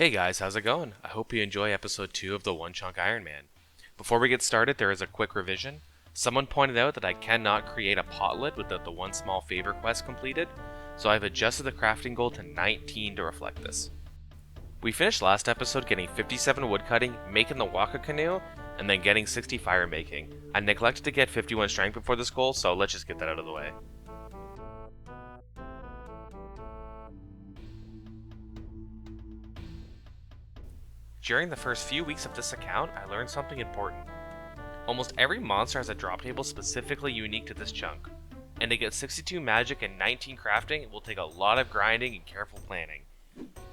Hey guys, how's it going? I hope you enjoy episode 2 of the Onechunk Iron Man. Before we get started, there is a quick revision. Someone pointed out that I cannot create a potlet without the one small favor quest completed, so I've adjusted the crafting goal to 19 to reflect this. We finished last episode getting 57 woodcutting, making the Waka canoe, and then getting 60 fire making. I neglected to get 51 strength before this goal, so let's just get that out of the way. During the first few weeks of this account, I learned something important. Almost every monster has a drop table specifically unique to this chunk, and to get 62 magic and 19 crafting will take a lot of grinding and careful planning.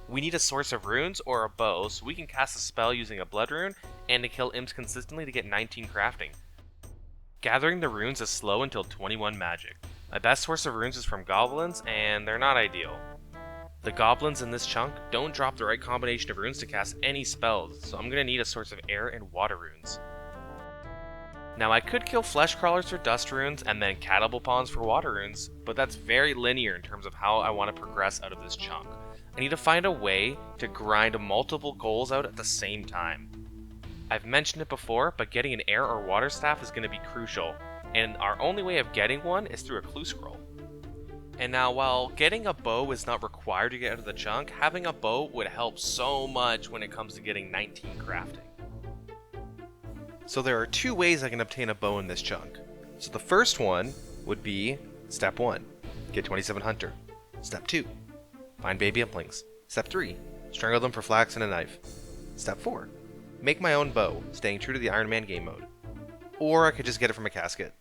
We need a source of runes or a bow so we can cast a spell using a blood rune and to kill imps consistently to get 19 crafting. Gathering the runes is slow until 21 magic. My best source of runes is from goblins, and they're not ideal. The goblins in this chunk don't drop the right combination of runes to cast any spells, so I'm going to need a source of air and water runes. Now I could kill flesh crawlers for dust runes and then cannibal pawns for water runes, but that's very linear in terms of how I want to progress out of this chunk. I need to find a way to grind multiple goals out at the same time. I've mentioned it before, but getting an air or water staff is going to be crucial, and our only way of getting one is through a clue scroll. And now, while getting a bow is not required to get out of the chunk, having a bow would help so much when it comes to getting 19 crafting. So there are two ways I can obtain a bow in this chunk. So the first one would be Step 1, get 27 Hunter. Step 2, find baby implings. Step 3, strangle them for flax and a knife. Step 4, make my own bow, staying true to the Iron Man game mode. Or I could just get it from a casket.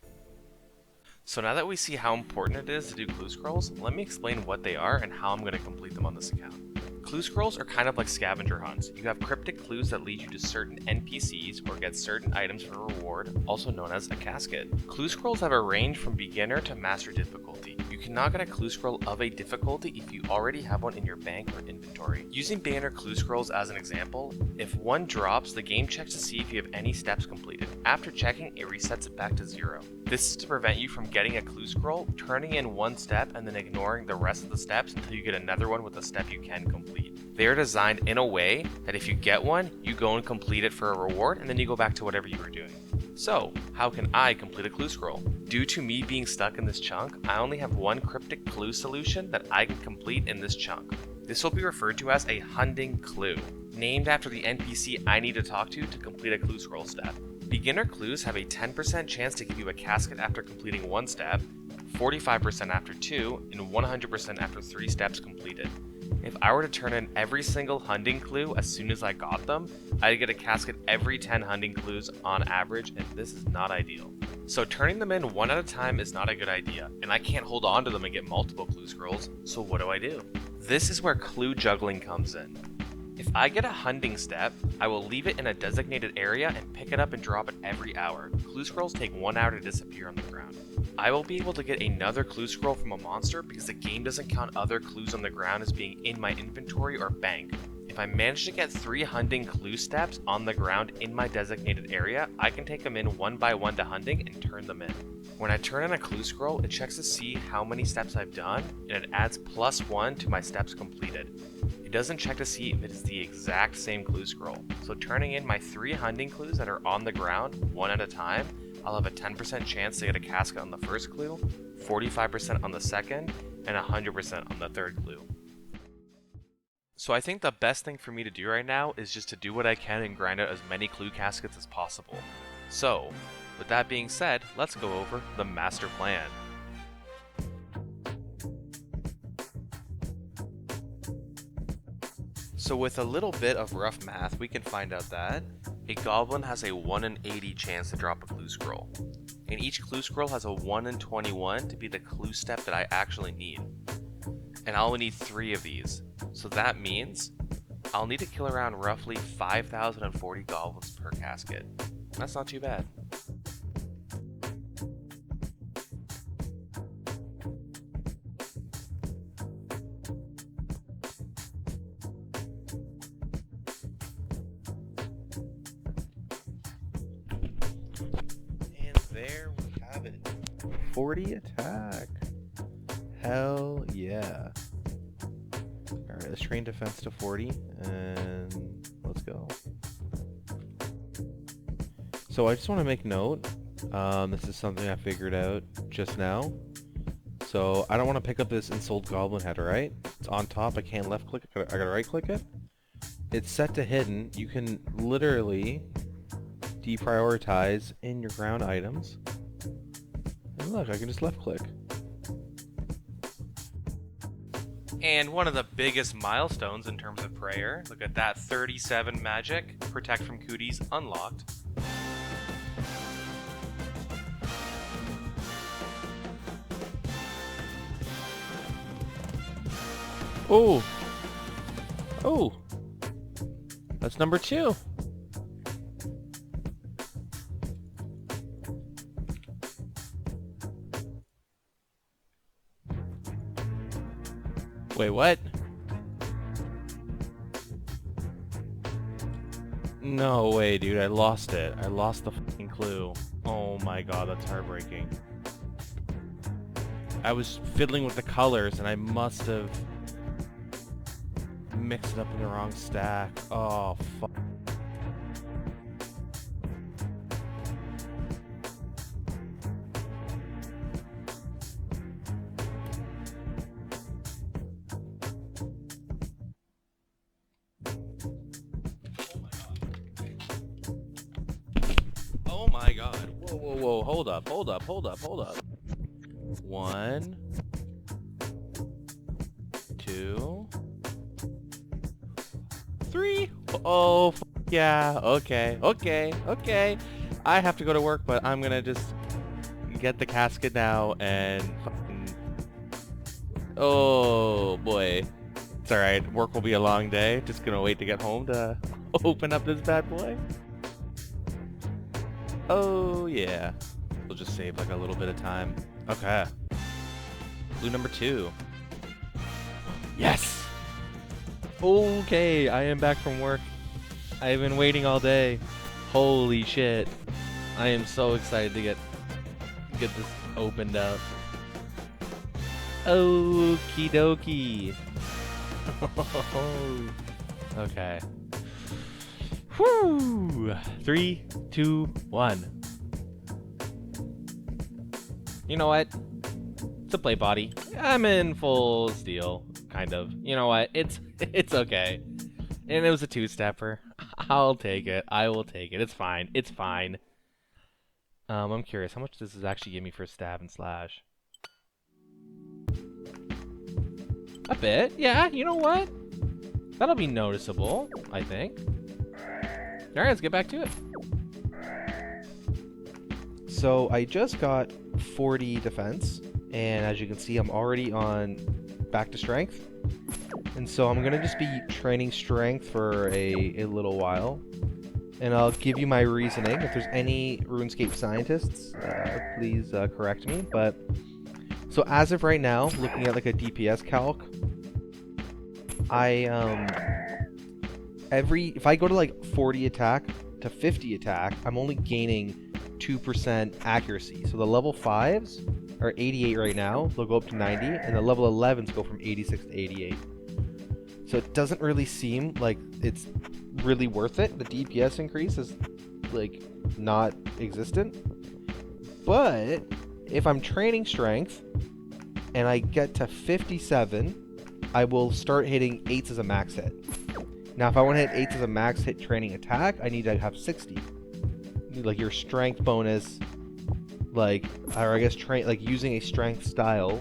So now that we see how important it is to do clue scrolls, let me explain what they are and how I'm going to complete them on this account. Clue scrolls are kind of like scavenger hunts. You have cryptic clues that lead you to certain NPCs or get certain items for a reward, also known as a casket. Clue scrolls have a range from beginner to master difficulty. You cannot get a clue scroll of a difficulty if you already have one in your bank or inventory. Using beginner clue scrolls as an example, if one drops, the game checks to see if you have any steps completed. After checking, it resets it back to 0. This is to prevent you from getting a clue scroll, turning in one step, and then ignoring the rest of the steps until you get another one with a step you can complete. They are designed in a way that if you get one, you go and complete it for a reward, and then you go back to whatever you were doing. So, how can I complete a clue scroll? Due to me being stuck in this chunk, I only have one cryptic clue solution that I can complete in this chunk. This will be referred to as a hunting clue, named after the NPC I need to talk to complete a clue scroll step. Beginner clues have a 10% chance to give you a casket after completing one step, 45% after 2, and 100% after 3 steps completed. If I were to turn in every single hunting clue as soon as I got them, I'd get a casket every 10 hunting clues on average, and this is not ideal. So turning them in one at a time is not a good idea, and I can't hold on to them and get multiple clue scrolls, so what do? This is where clue juggling comes in. If I get a hunting step, I will leave it in a designated area and pick it up and drop it every hour. Clue scrolls take 1 hour to disappear on the ground. I will be able to get another clue scroll from a monster because the game doesn't count other clues on the ground as being in my inventory or bank. If I manage to get 3 hunting clue steps on the ground in my designated area, I can take them in one by one to hunting and turn them in. When I turn in a clue scroll, it checks to see how many steps I've done, and it adds +1 to my steps completed. It doesn't check to see if it is the exact same clue scroll, so turning in my 3 hunting clues that are on the ground, one at a time, I'll have a 10% chance to get a casket on the first clue, 45% on the second, and 100% on the third clue. So I think the best thing for me to do right now is just to do what I can and grind out as many clue caskets as possible. So, with that being said, let's go over the master plan. So with a little bit of rough math, we can find out that a goblin has a 1 in 80 chance to drop a clue scroll. And each clue scroll has a 1 in 21 to be the clue step that I actually need. And I'll only need 3 of these. So that means I'll need to kill around roughly 5,040 goblins per casket. That's not too bad. And there we have it. 40 attack. Hell yeah. Alright, let's train defense to 40, and let's go. So I just want to make note, this is something I figured out just now. So I don't want to pick up this Insult Goblin head, right? It's on top, I can't left click it, I gotta right click it. It's set to hidden. You can literally deprioritize in your ground items. And look, I can just left click. And one of the biggest milestones in terms of prayer, look at that, 37 magic, protect from cooties unlocked. Oh! Oh! That's number 2. Wait, what? No way, dude. I lost it. I lost the fucking clue. Oh my god, that's heartbreaking. I was fiddling with the colors and I must have mixed it up in the wrong stack. Oh, fuck. Oh my god. Whoa, whoa, whoa. Hold up, hold up, hold up, hold up. 1, 2, 3. Oh, yeah. Okay, okay, okay. I have to go to work, but I'm gonna just get the casket now and fucking... Oh, boy. It's alright. Work will be a long day. Just gonna wait to get home to open up this bad boy. Oh, yeah. We'll just save like a little bit of time. Okay. Clue number 2. Yes! Okay, I am back from work. I have been waiting all day. Holy shit. I am so excited to get this opened up. Okie dokie. Okay. Whew. 3, 2, 1. You know what? It's a play body. I'm in full steel, kind of. You know what? It's okay. And it was a 2-stepper. I'll take it. I will take it. It's fine. It's fine. I'm curious. How much does this actually give me for stab and slash? A bit. Yeah, you know what? That'll be noticeable, I think. Alright, let's get back to it. So I just got 40 defense, and as you can see, I'm already on back to strength. And so I'm gonna just be training strength for a little while. And I'll give you my reasoning. If there's any RuneScape scientists, please correct me. But so as of right now, looking at like a DPS calc, if I go to like 40 attack to 50 attack, I'm only gaining 2% accuracy. So the level 5s are 88 right now, they'll go up to 90, and the level 11s go from 86 to 88. So it doesn't really seem like it's really worth it. The DPS increase is like not existent. But if I'm training strength and I get to 57, I will start hitting 8s as a max hit. Now, if I want to hit 8s as a max hit training attack, I need to have 60. Like your strength bonus, like, or I guess like using a strength style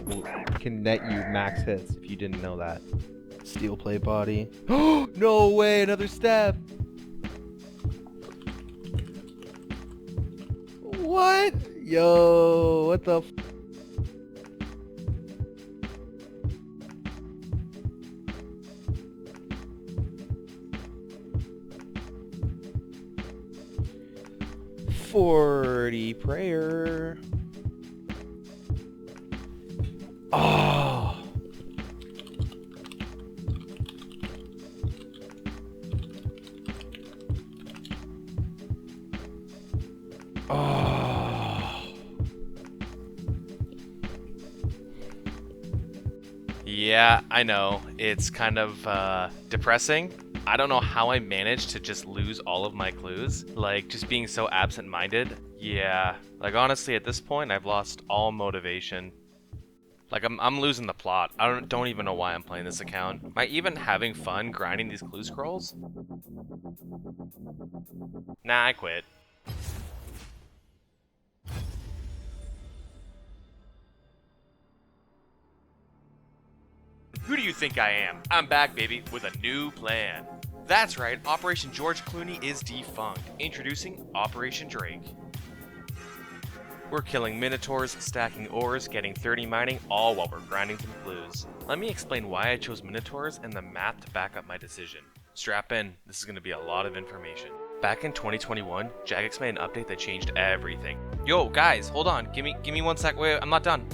can net you max hits if you didn't know that. Steel plate body. Oh, no way, another step. What? Yo, what the f? $40 prayer. Oh. Yeah, I know. It's kind of depressing. I don't know how I managed to just lose all of my clues. Like, just being so absent-minded. Yeah, like honestly, at this point, I've lost all motivation. Like, I'm losing the plot. I don't even know why I'm playing this account. Am I even having fun grinding these clue scrolls? Nah, I quit. Who do you think I am? I'm back, baby, with a new plan. That's right, Operation George Clooney is defunct. Introducing Operation Drake. We're killing minotaurs, stacking ores, getting 30 mining, all while we're grinding some clues. Let me explain why I chose minotaurs and the map to back up my decision. Strap in, this is going to be a lot of information. Back in 2021, Jagex made an update that changed everything. Yo, guys, hold on, give me 1 sec, wait, I'm not done.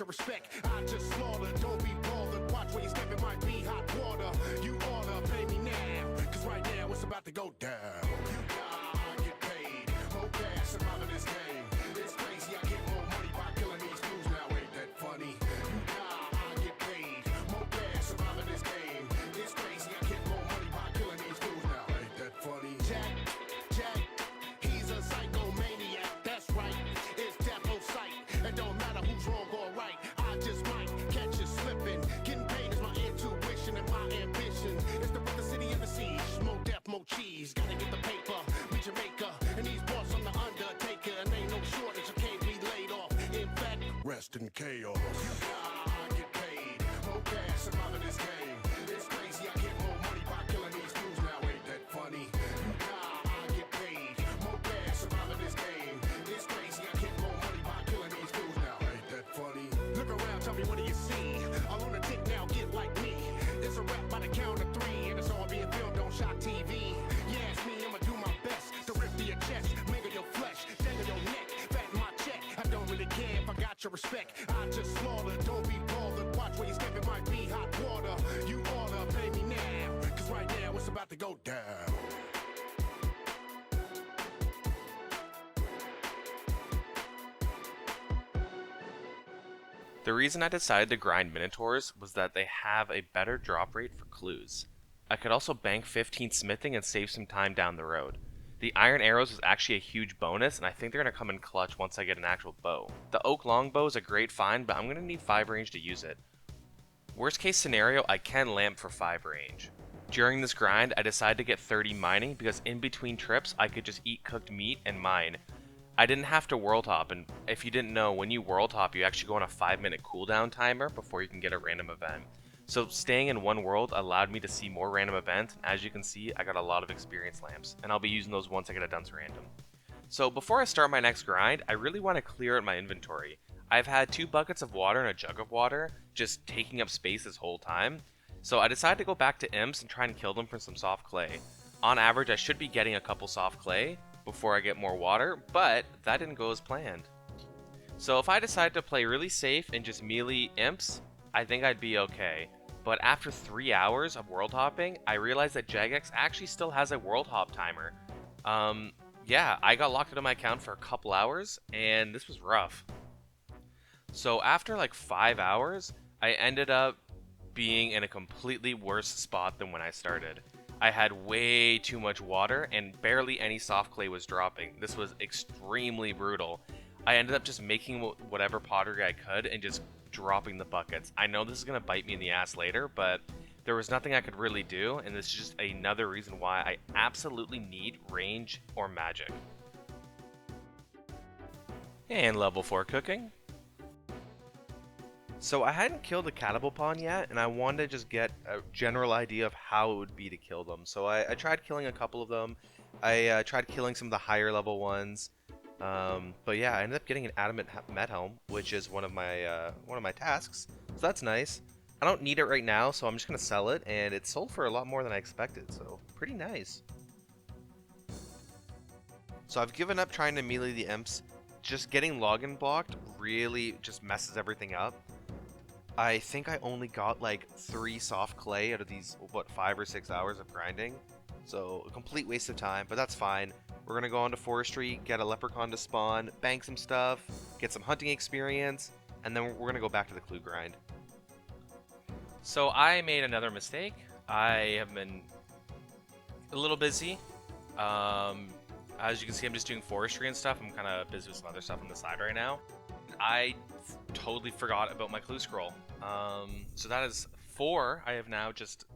Respect, I just slaughter, don't be bothered. Watch where you step, it might be hot water. You oughta pay me now, cause right now it's about to go down. You gotta get paid, more cash out of this game. It's crazy, I get more money by killing these fools now, ain't that funny? You gotta get paid, more cash out of this game. It's crazy, I get more money by killing these fools now, ain't that funny? Jack, he's a psychomaniac, that's right. It's death on sight, it don't matter who's wrong or right. I just might catch you slipping. Getting paid is my intuition and my ambition. It's to put the city in the siege. More death, more cheese. Gotta get the paper, be Jamaica. And these boss on the Undertaker. And ain't no shortage, I can't be laid off. In fact, rest in chaos. You gotta get paid. More cash out of this game. It's crazy, I get more money by killing these fools now. Ain't that funny? You gotta get paid. More cash out of this game. It's crazy, I get more money by killing these fools now. Ain't that funny? Look around, tell me what do you see? A lunatic now, get like me. It's a rap by the count of 3, and it's all being filmed on Shot TV. Yeah, it's me, I'ma do my best to rip to your chest, mangle your flesh, dangle your neck, fatten my check. I don't really care if I got your respect. I just slaughter, don't be bothered. Watch where you step, it might be hot water. You oughta pay me now, cause right now it's about to go down. The reason I decided to grind minotaurs was that they have a better drop rate for clues. I could also bank 15 smithing and save some time down the road. The iron arrows is actually a huge bonus, and I think they're going to come in clutch once I get an actual bow. The oak longbow is a great find, but I'm going to need 5 range to use it. Worst case scenario, I can lamp for 5 range. During this grind, I decided to get 30 mining because in between trips, I could just eat cooked meat and mine. I didn't have to world hop, and if you didn't know, when you world hop, you actually go on a 5-minute cooldown timer before you can get a random event. So staying in one world allowed me to see more random events, and as you can see, I got a lot of experience lamps, and I'll be using those once I get a dunce random. So before I start my next grind, I really want to clear out my inventory. I've had 2 buckets of water and a jug of water, just taking up space this whole time. So I decided to go back to imps and try and kill them for some soft clay. On average, I should be getting a couple soft clay before I get more water, but that didn't go as planned. So if I decide to play really safe and just melee imps, I think I'd be okay. But after 3 hours of world hopping, I realized that Jagex actually still has a world hop timer. Yeah, I got locked into my account for a couple hours, and this was rough. So after like 5 hours, I ended up being in a completely worse spot than when I started. I had way too much water and barely any soft clay was dropping. This was extremely brutal. I ended up just making whatever pottery I could and just dropping the buckets. I know this is going to bite me in the ass later, but there was nothing I could really do, and this is just another reason why I absolutely need range or magic. And level 4 cooking. So I hadn't killed a cannibal pawn yet, and I wanted to just get a general idea of how it would be to kill them. So I tried killing a couple of them. I tried killing some of the higher level ones. But yeah, I ended up getting an adamant med helm, which is one of my tasks. So that's nice. I don't need it right now, so I'm just gonna sell it, and it sold for a lot more than I expected. So pretty nice. So I've given up trying to melee the imps. Just getting login blocked really just messes everything up. I think I only got like 3 soft clay out of these, what, 5 or 6 hours of grinding. So a complete waste of time, but that's fine. We're gonna go on to forestry, get a leprechaun to spawn, bank some stuff, get some hunting experience, and then we're gonna go back to the clue grind. So I made another mistake. I have been a little busy. As you can see, I'm just doing forestry and stuff. I'm kind of busy with some other stuff on the side right now. I totally forgot about my clue scroll. So that is 4 I have now just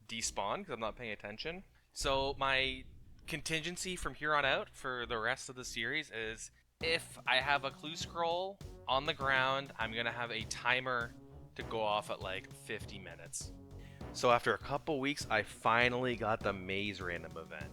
despawned because I'm not paying attention. So my contingency from here on out for the rest of the series is if I have a clue scroll on the ground, I'm going to have a timer to go off at like 50 minutes. So after a couple weeks, I finally got the maze random event.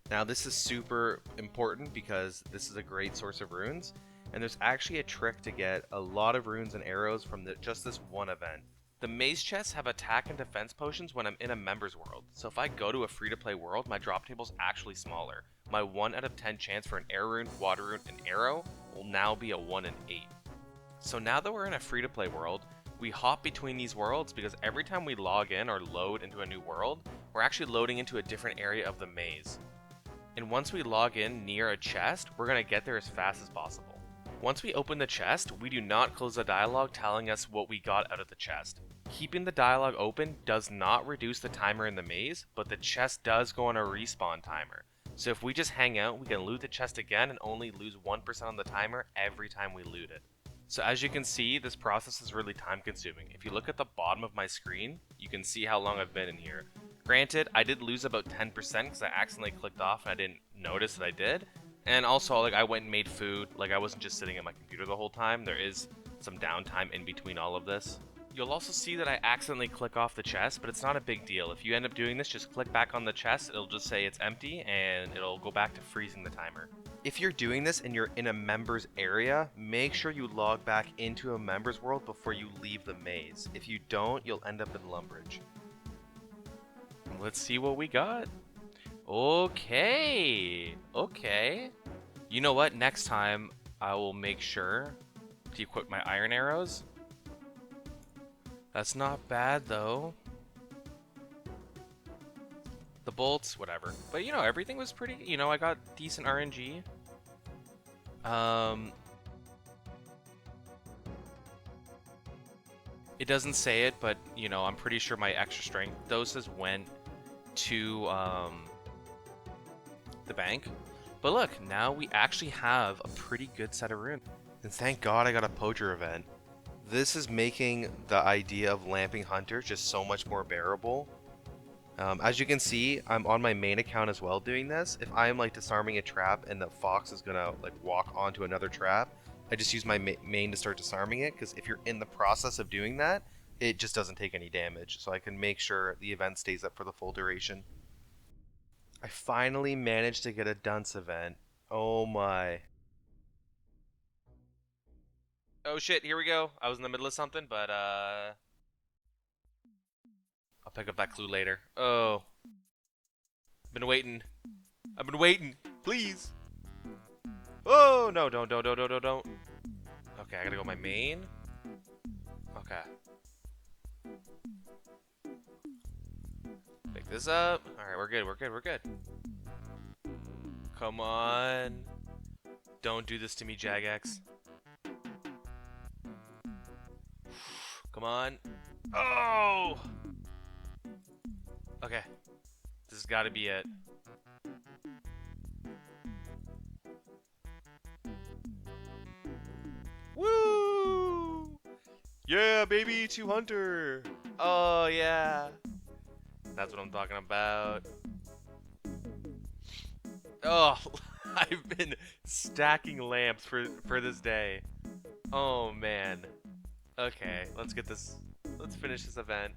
Now this is super important because this is a great source of runes, and there's actually a trick to get a lot of runes and arrows from just this one event. The maze chests have attack and defense potions when I'm in a members world, so if I go to a free-to-play world, my drop table is actually smaller. My 1 out of 10 chance for an air rune, water rune, and arrow will now be a 1 in 8. So now that we're in a free-to-play world, we hop between these worlds because every time we log in or load into a new world, we're actually loading into a different area of the maze. And once we log in near a chest, we're going to get there as fast as possible. Once we open the chest, we do not close the dialogue telling us what we got out of the chest. Keeping the dialogue open does not reduce the timer in the maze, but the chest does go on a respawn timer. So if we just hang out, we can loot the chest again and only lose 1% on the timer every time we loot it. So as you can see, this process is really time consuming. If you look at the bottom of my screen, you can see how long I've been in here. Granted, I did lose about 10% because I accidentally clicked off and I didn't notice that I did. And also, like, I went and made food. Like, I wasn't just sitting at my computer the whole time. There is some downtime in between all of this. You'll also see that I accidentally click off the chest, but it's not a big deal. If you end up doing this, just click back on the chest. It'll just say it's empty, and it'll go back to freezing the timer. If you're doing this and you're in a members area, make sure you log back into a members world before you leave the maze. If you don't, you'll end up in Lumbridge. Let's see what we got. Okay. You know what? Next time, I will make sure to equip my iron arrows. That's not bad, though. The bolts, whatever. But, you know, everything was pretty... You know, I got decent RNG. It doesn't say it, but, you know, I'm pretty sure my extra strength doses went to the bank. But look, now we actually have a pretty good set of runes. And thank God I got a poacher event. This is making the idea of lamping hunters just so much more bearable. As you can see, I'm on my main account as well doing this. If I'm like disarming a trap and the fox is gonna like walk onto another trap, I just use my main to start disarming it, because if you're in the process of doing that, it just doesn't take any damage. So I can make sure the event stays up for the full duration. I finally managed to get a dunce event. Oh my. Oh shit, here we go. I was in the middle of something, but I'll pick up that clue later. Oh. Been waiting. I've been waiting. Please. Oh, no, don't. Okay, I gotta go my main. Okay. Pick this up. Alright, we're good. Come on. Don't do this to me, Jagex. Come on. Oh! Okay. This has got to be it. Woo! Yeah, baby, 2 hunter. Oh, yeah. That's what I'm talking about. Oh, I've been stacking lamps for this day. Oh, man. Okay, let's finish this event.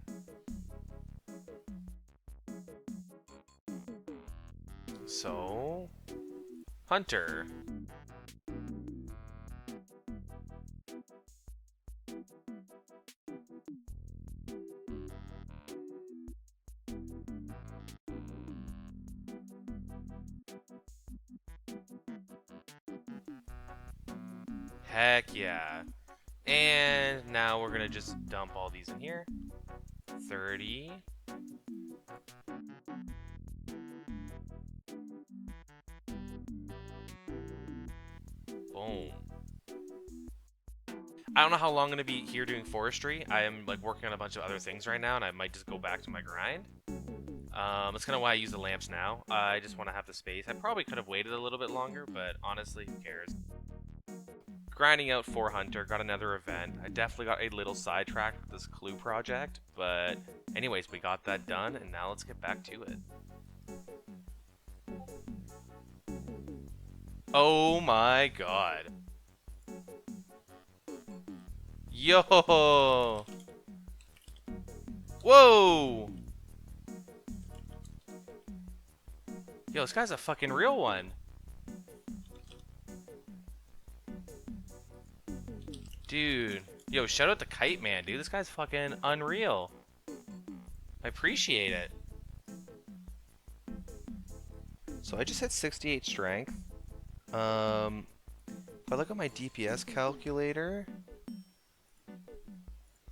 So, Hunter. Heck yeah. And now we're gonna just dump all these in here. 30. Boom. I don't know how long I'm gonna be here doing forestry. I am like working on a bunch of other things right now, and I might just go back to my grind. That's kind of why I use the lamps now. I just want to have the space. I probably could have waited a little bit longer, but honestly, who cares? Grinding out for Hunter, got another event. I definitely got a little sidetracked with this clue project, but anyways, we got that done, and now let's get back to it. Oh my god. Yo! Whoa! Yo, this guy's a fucking real one. Dude. Yo, shout out to Kite Man, dude. This guy's fucking unreal. I appreciate it. So I just hit 68 strength. If I look at my DPS calculator,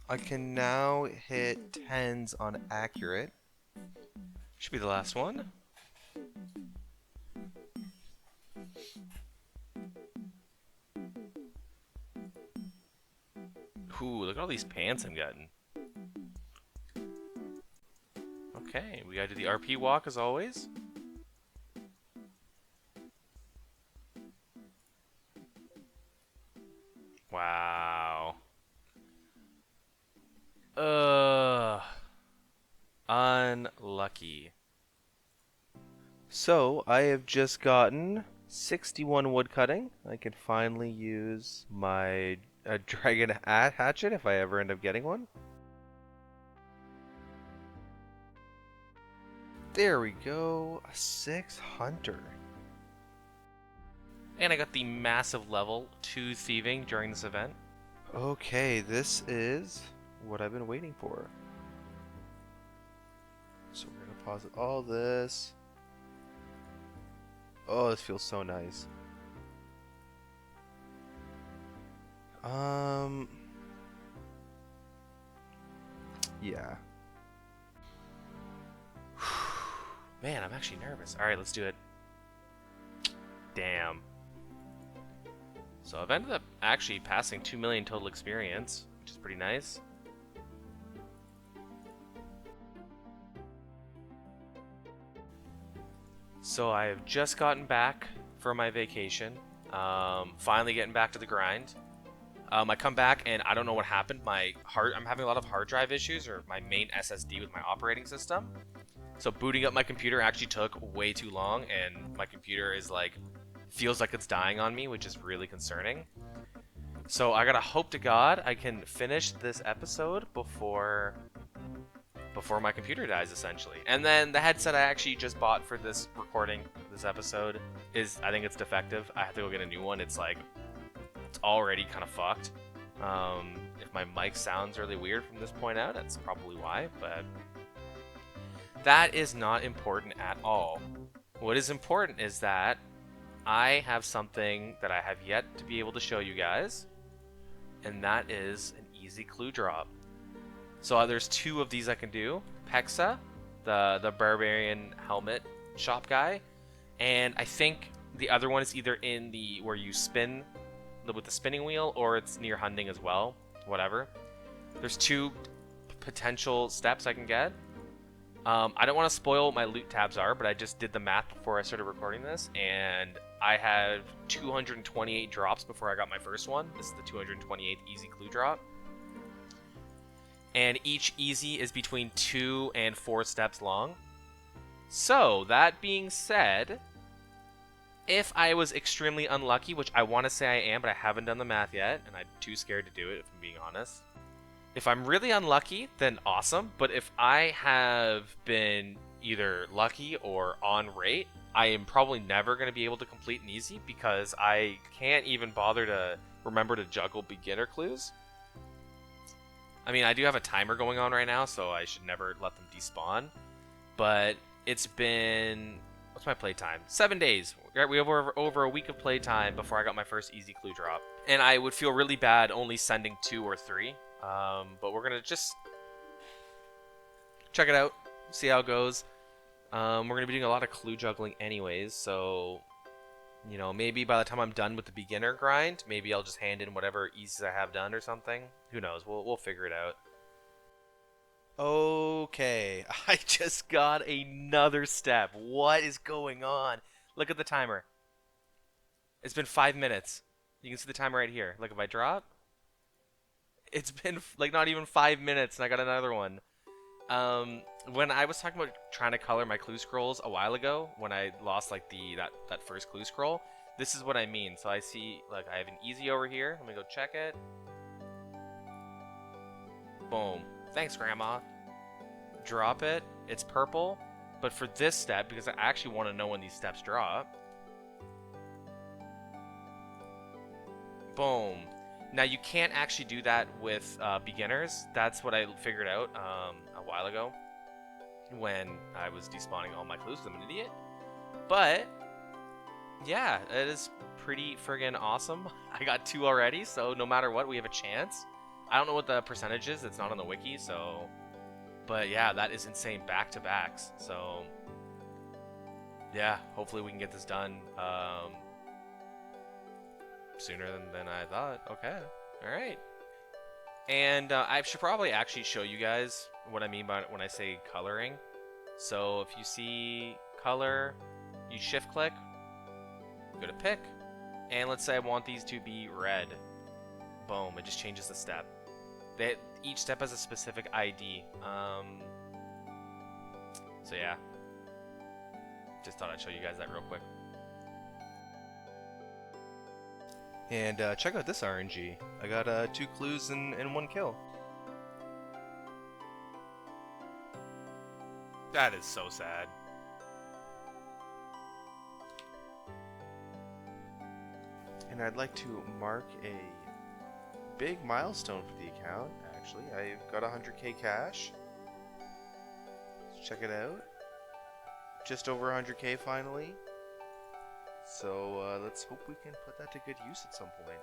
I can now hit 10s on accurate. Should be the last one. Ooh, look at all these pants I'm getting. Okay, we gotta do the RP walk as always. Wow. Unlucky. So I have just gotten 61 wood cutting. I can finally use my dragon hatchet if I ever end up getting one. There we go, a 6 hunter. And I got the massive level 2 thieving during this event. Okay, this is what I've been waiting for. So we're gonna pause all this. Oh, this feels so nice. Yeah. Man, I'm actually nervous. Alright, let's do it. Damn. So I've ended up actually passing 2 million total experience, which is pretty nice. So I have just gotten back from my vacation. Finally getting back to the grind. I come back and I don't know what happened. I'm having a lot of hard drive issues, or my main SSD with my operating system. So booting up my computer actually took way too long, and my computer is feels like it's dying on me, which is really concerning. So I gotta hope to God I can finish this episode before my computer dies, essentially. And then the headset I actually just bought for this recording, this episode, I think it's defective. I have to go get a new one. It's already kind of fucked. If my mic sounds really weird from this point out, that's probably why, but that is not important at all. What is important is that I have something that I have yet to be able to show you guys, and that is an easy clue drop. So there's 2 of these I can do. Pexa, the Barbarian helmet shop guy, and I think the other one is either in where you spin with the spinning wheel, or it's near hunting as well. Whatever. There's 2 potential steps I can get. I don't want to spoil what my loot tabs are, but I just did the math before I started recording this, and I had 228 drops before I got my first one. This is the 228th easy clue drop. And each easy is between 2 and 4 steps long. So, that being said, if I was extremely unlucky, which I want to say I am, but I haven't done the math yet, and I'm too scared to do it, if I'm being honest. If I'm really unlucky, then awesome. But if I have been either lucky or on rate, I am probably never going to be able to complete an easy, because I can't even bother to remember to juggle beginner clues. I mean, I do have a timer going on right now, so I should never let them despawn. But it's been what's my playtime? 7 days. We have over a week of playtime before I got my first easy clue drop. And I would feel really bad only sending 2 or 3. But we're going to just check it out, see how it goes. We're going to be doing a lot of clue juggling anyways, so, you know, maybe by the time I'm done with the beginner grind, maybe I'll just hand in whatever easies I have done or something. Who knows? We'll figure it out. Okay, I just got another step. What is going on? Look at the timer. It's been 5 minutes. You can see the timer right here. Look, if I drop, it's been like not even 5 minutes and I got another one. When I was talking about trying to color my clue scrolls a while ago, when I lost like that first clue scroll, this is what I mean. So I see, like, I have an easy over here. Let me go check it. Boom. Thanks, Grandma. Drop it. It's purple. But for this step, because I actually want to know when these steps drop. Boom. Now, you can't actually do that with beginners. That's what I figured out a while ago when I was despawning all my clues because I'm an idiot. But, yeah, it is pretty friggin' awesome. I got 2 already, so no matter what, we have a chance. I don't know what the percentage is. It's not on the wiki, so... But, yeah, that is insane back-to-backs. So, yeah, hopefully we can get this done sooner than I thought. Okay. Alright. And I should probably actually show you guys what I mean by when I say coloring. So if you see color, you shift click, go to pick, and let's say I want these to be red. Boom, it just changes the step. Each step has a specific ID. So yeah. Just thought I'd show you guys that real quick. And check out this RNG. I got 2 clues and 1 kill. That is so sad. And I'd like to mark a big milestone for the account, actually. I've got 100k cash. Let's check it out. Just over 100k finally. So let's hope we can put that to good use at some point.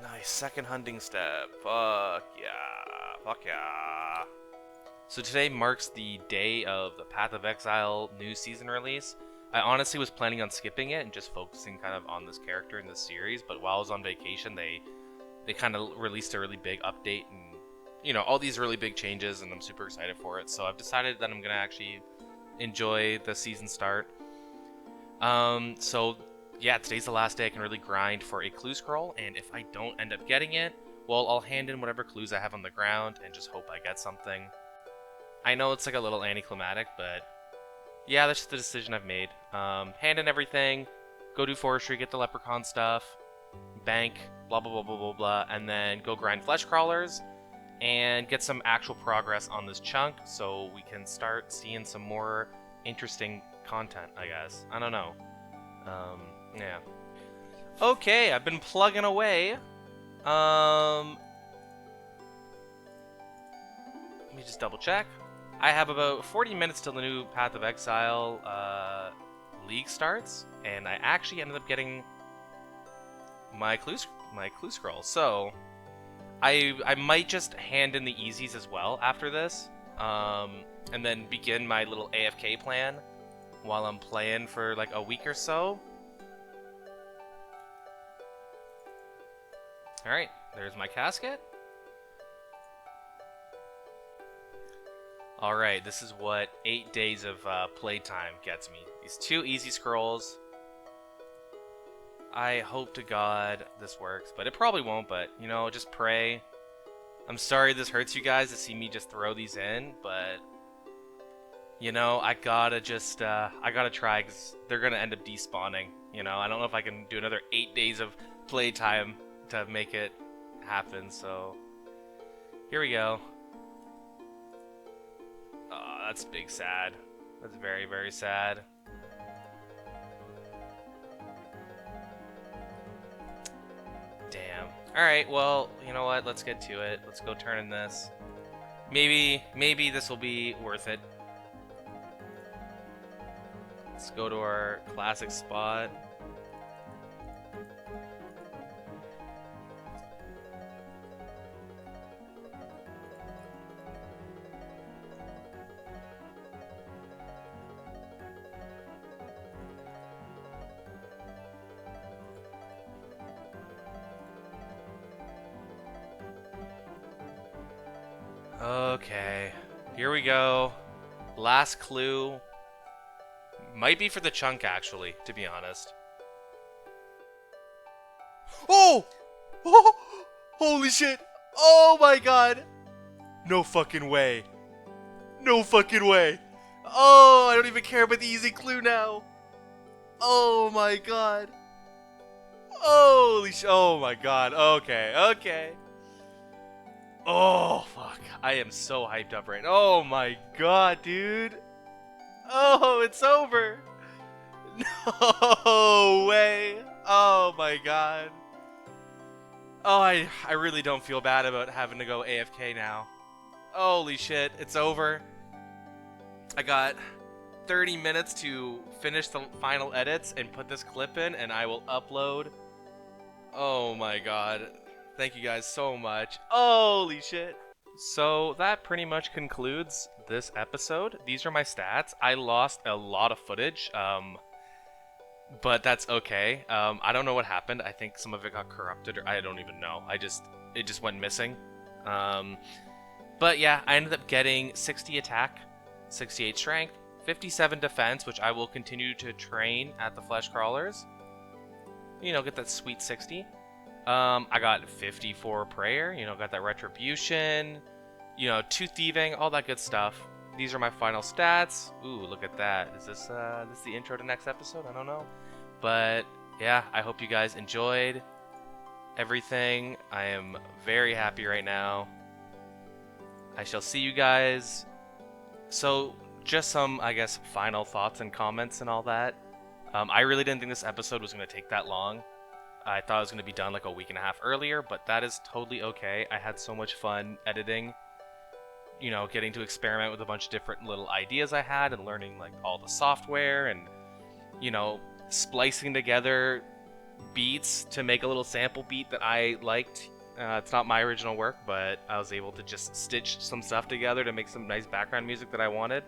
Nice, second hunting step. Fuck yeah. Fuck yeah. So today marks the day of the Path of Exile new season release. I honestly was planning on skipping it and just focusing kind of on this character in this series, but while I was on vacation, they kind of released a really big update and, you know, all these really big changes, and I'm super excited for it. So I've decided that I'm going to actually enjoy the season start. So yeah, today's the last day I can really grind for a clue scroll, and if I don't end up getting it, well, I'll hand in whatever clues I have on the ground and just hope I get something. I know it's like a little anticlimactic, but yeah, that's just the decision I've made. Hand in everything, go do forestry, get the leprechaun stuff, bank, blah blah blah blah blah blah, and then go grind flesh crawlers and get some actual progress on this chunk so we can start seeing some more interesting content, I guess. I don't know. Yeah. Okay, I've been plugging away. Let me just double check. I have about 40 minutes till the new Path of Exile league starts, and I actually ended up getting my clue scroll. So I might just hand in the easies as well after this, and then begin my little AFK plan while I'm playing for like a week or so. Alright, there's my casket. Alright, this is what 8 days of playtime gets me. These 2 easy scrolls. I hope to God this works, but it probably won't, but, you know, just pray. I'm sorry this hurts you guys to see me just throw these in, but, you know, I gotta just, I gotta try, because they're gonna end up despawning, you know? I don't know if I can do another 8 days of playtime to make it happen, so here we go. Oh, that's big sad. That's very, very sad. Damn. Alright, well, you know what? Let's get to it. Let's go turn in this. Maybe this will be worth it. Let's go to our classic spot. Okay, here we go. Last clue. Might be for the chunk, actually, to be honest. Oh! Oh! Holy shit! Oh my god! No fucking way. No fucking way. Oh, I don't even care about the easy clue now. Oh my god. Holy sh! Oh my god. Okay, okay. Oh, fuck. I am so hyped up right now. Oh my god, dude. Oh, it's over. No way. Oh my god. Oh, I really don't feel bad about having to go AFK now. Holy shit, it's over. I got 30 minutes to finish the final edits and put this clip in, and I will upload. Oh my god. Thank you guys so much. Holy shit. So that pretty much concludes this episode. These are my stats. I lost a lot of footage, but that's okay. I don't know what happened. I think some of it got corrupted, or I don't even know. It just went missing. But yeah, I ended up getting 60 attack, 68 strength, 57 defense, which I will continue to train at the flesh crawlers. You know, get that sweet 60. I got 54 prayer, you know, got that retribution, you know, 2 thieving, all that good stuff. These are my final stats. Ooh, look at that. Is this the intro to next episode? I don't know. But yeah, I hope you guys enjoyed everything. I am very happy right now. I shall see you guys. So just some, I guess, final thoughts and comments and all that. I really didn't think this episode was going to take that long. I thought it was going to be done like a week and a half earlier, but that is totally okay. I had so much fun editing, you know, getting to experiment with a bunch of different little ideas I had and learning like all the software and, you know, splicing together beats to make a little sample beat that I liked. It's not my original work, but I was able to just stitch some stuff together to make some nice background music that I wanted.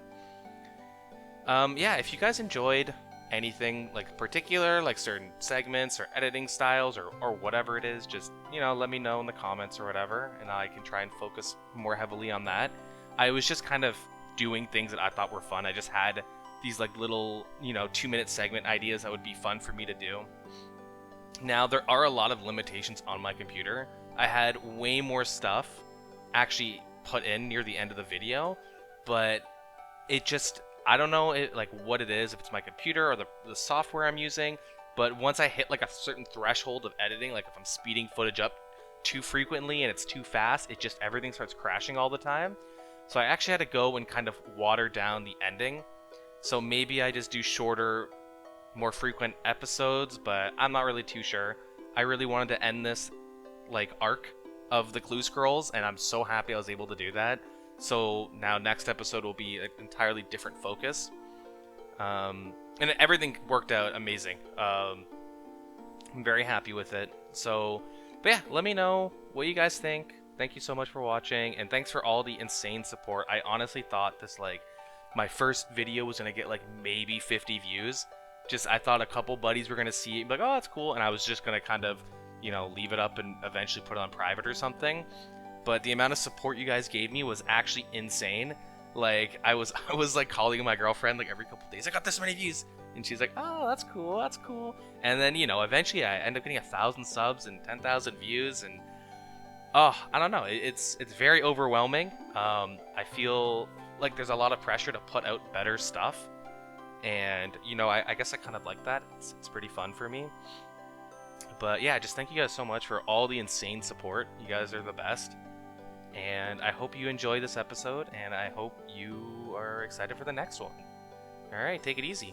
Yeah, if you guys enjoyed anything like particular, like certain segments or editing styles or whatever it is, just, you know, let me know in the comments or whatever, and I can try and focus more heavily on that. I was just kind of doing things that I thought were fun. I just had these like little, you know, 2-minute segment ideas that would be fun for me to do. Now, there are a lot of limitations on my computer. I had way more stuff actually put in near the end of the video, but it just, I don't know like what it is, if it's my computer or the software I'm using, but once I hit like a certain threshold of editing, like if I'm speeding footage up too frequently and it's too fast, it just, everything starts crashing all the time. So I actually had to go and kind of water down the ending. So maybe I just do shorter, more frequent episodes, but I'm not really too sure. I really wanted to end this like arc of the clue scrolls, and I'm so happy I was able to do that. So now next episode will be an entirely different focus. And everything worked out amazing. I'm very happy with it. So, but yeah, let me know what you guys think. Thank you so much for watching, and thanks for all the insane support. I honestly thought this, like, my first video was going to get like maybe 50 views. Just, I thought a couple buddies were going to see it and be like, oh, that's cool. And I was just going to kind of, you know, leave it up and eventually put it on private or something. But the amount of support you guys gave me was actually insane. Like, I was like calling my girlfriend like every couple days, I got this many views. And she's like, oh, that's cool, that's cool. And then, you know, eventually I end up getting 1,000 subs and 10,000 views. And, oh, I don't know. It's very overwhelming. I feel like there's a lot of pressure to put out better stuff. And, you know, I guess I kind of like that. It's pretty fun for me. But yeah, just thank you guys so much for all the insane support. You guys are the best. And I hope you enjoy this episode, and I hope you are excited for the next one. Alright, take it easy.